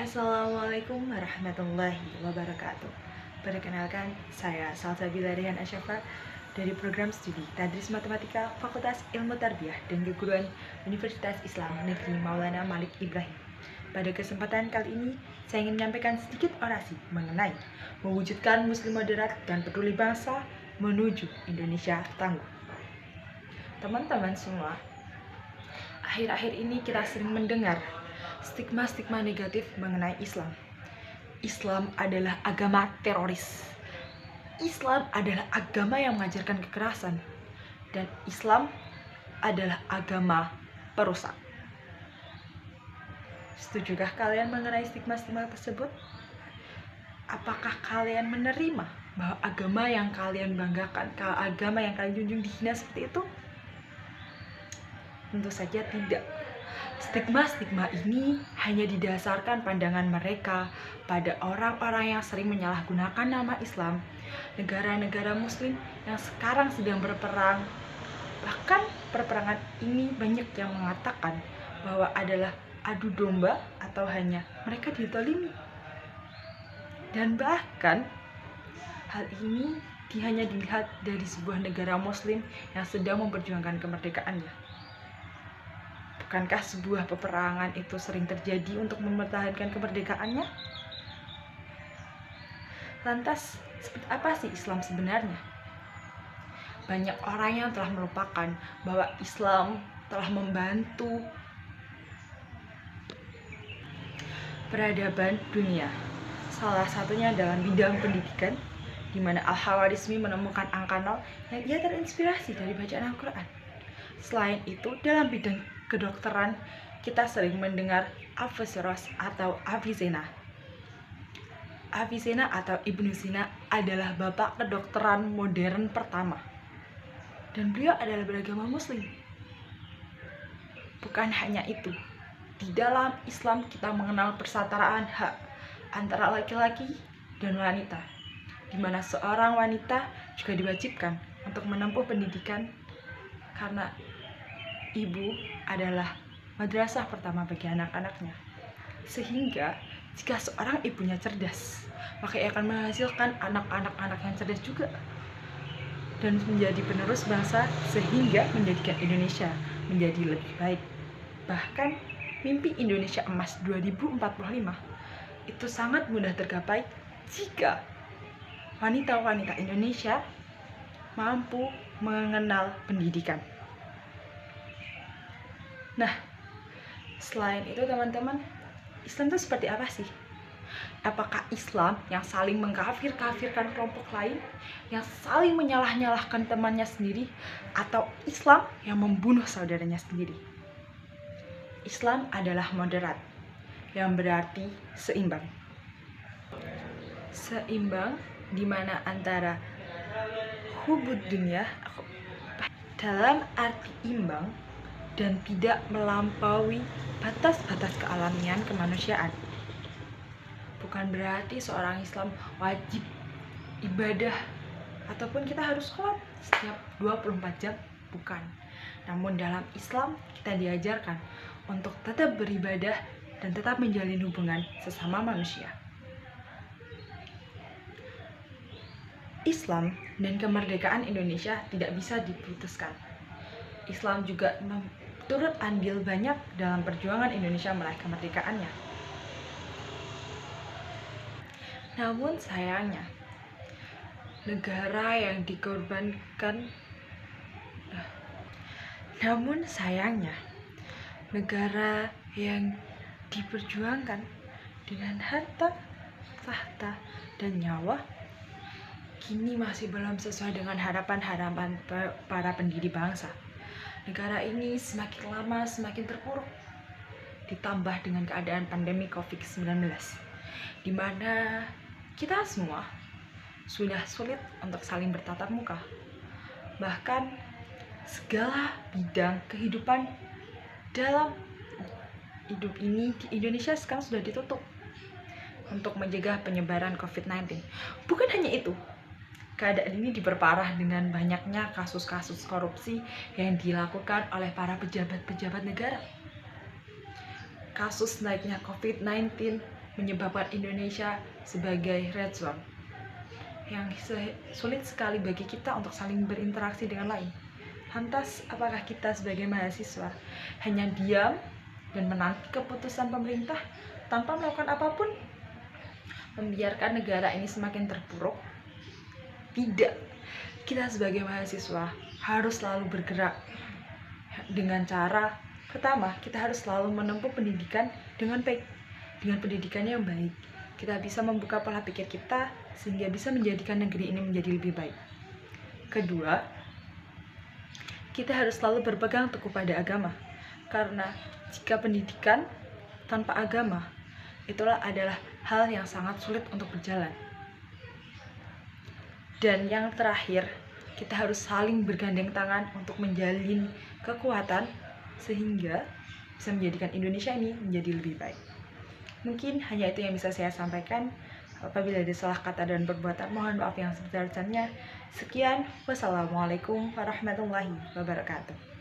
Assalamualaikum warahmatullahi wabarakatuh. Perkenalkan, saya Salsabila Rehan Asyafa dari program studi Tadris Matematika Fakultas Ilmu Tarbiyah dan Keguruan Universitas Islam Negeri Maulana Malik Ibrahim. Pada kesempatan kali ini, saya ingin menyampaikan sedikit orasi mengenai mewujudkan Muslim moderat dan peduli bangsa menuju Indonesia tangguh. Teman-teman semua, akhir-akhir ini kita sering mendengar stigma-stigma negatif mengenai Islam. Islam adalah agama teroris. Islam adalah agama yang mengajarkan kekerasan. Dan Islam adalah agama perusak. Setujukah kalian mengenai stigma-stigma tersebut? Apakah kalian menerima bahwa agama yang kalian banggakan, agama yang kalian junjung dihina seperti itu? Tentu saja tidak. Stigma-stigma ini hanya didasarkan pandangan mereka pada orang-orang yang sering menyalahgunakan nama Islam, negara-negara Muslim yang sekarang sedang berperang. Bahkan perperangan ini banyak yang mengatakan bahwa adalah adu domba atau hanya mereka dizalimi. Dan bahkan hal ini hanya dilihat dari sebuah negara Muslim yang sedang memperjuangkan kemerdekaannya. Bukankah sebuah peperangan itu sering terjadi untuk mempertahankan kemerdekaannya? Lantas, seperti apa sih Islam sebenarnya? Banyak orang yang telah melupakan bahwa Islam telah membantu peradaban dunia. Salah satunya dalam bidang pendidikan, di mana Al-Khawarizmi menemukan angka 0 yang ia terinspirasi dari bacaan Al-Quran. Selain itu, dalam bidang kedokteran, kita sering mendengar Avicenna atau Avicenna. Avicenna atau Ibnu Sina adalah bapak kedokteran modern pertama. Dan beliau adalah beragama Muslim. Bukan hanya itu, di dalam Islam kita mengenal persataraan hak antara laki-laki dan wanita, di mana seorang wanita juga diwajibkan untuk menempuh pendidikan karena ibu adalah madrasah pertama bagi anak-anaknya. Sehingga jika seorang ibunya cerdas, maka ia akan menghasilkan anak-anak yang cerdas juga dan menjadi penerus bangsa sehingga menjadikan Indonesia menjadi lebih baik. Bahkan mimpi Indonesia Emas 2045 itu sangat mudah tergapai jika wanita-wanita Indonesia mampu mengenal pendidikan. Nah, selain itu teman-teman, Islam itu seperti apa sih? Apakah Islam yang saling mengkafir-kafirkan kelompok lain, yang saling menyalah-nyalahkan temannya sendiri, atau Islam yang membunuh saudaranya sendiri? Islam adalah moderat, yang berarti seimbang. Seimbang di mana antara hubud dunia dalam arti imbang dan tidak melampaui batas-batas kealamian kemanusiaan. Bukan berarti seorang Islam wajib ibadah ataupun kita harus sholat setiap 24 jam, bukan. Namun dalam Islam kita diajarkan untuk tetap beribadah dan tetap menjalin hubungan sesama manusia. Islam dan kemerdekaan Indonesia tidak bisa diputuskan. Islam juga turut andil banyak dalam perjuangan Indonesia meraih kemerdekaannya. Namun sayangnya, negara yang diperjuangkan dengan harta, tahta, dan nyawa kini masih belum sesuai dengan harapan-harapan para pendiri bangsa. Negara ini semakin lama semakin terpuruk, ditambah dengan keadaan pandemi COVID-19, di mana kita semua sudah sulit untuk saling bertatap muka. Bahkan segala bidang kehidupan dalam hidup ini di Indonesia sekarang sudah ditutup untuk mencegah penyebaran COVID-19. Bukan hanya itu, keadaan ini diperparah dengan banyaknya kasus-kasus korupsi yang dilakukan oleh para pejabat-pejabat negara. Kasus naiknya COVID-19 menyebabkan Indonesia sebagai red zone yang sulit sekali bagi kita untuk saling berinteraksi dengan lain. Lantas, apakah kita sebagai mahasiswa hanya diam dan menanti keputusan pemerintah tanpa melakukan apapun? Membiarkan negara ini semakin terpuruk? Tidak. Kita sebagai mahasiswa harus selalu bergerak dengan cara pertama, kita harus selalu menempuh pendidikan dengan baik. Dengan pendidikan yang baik, kita bisa membuka pola pikir kita sehingga bisa menjadikan negeri ini menjadi lebih baik. Kedua, kita harus selalu berpegang teguh pada agama. Karena jika pendidikan tanpa agama, itulah adalah hal yang sangat sulit untuk berjalan. Dan yang terakhir, kita harus saling bergandeng tangan untuk menjalin kekuatan sehingga bisa menjadikan Indonesia ini menjadi lebih baik. Mungkin hanya itu yang bisa saya sampaikan. Apabila ada salah kata dan perbuatan, mohon maaf yang sebesar-besarnya. Sekian, wassalamualaikum warahmatullahi wabarakatuh.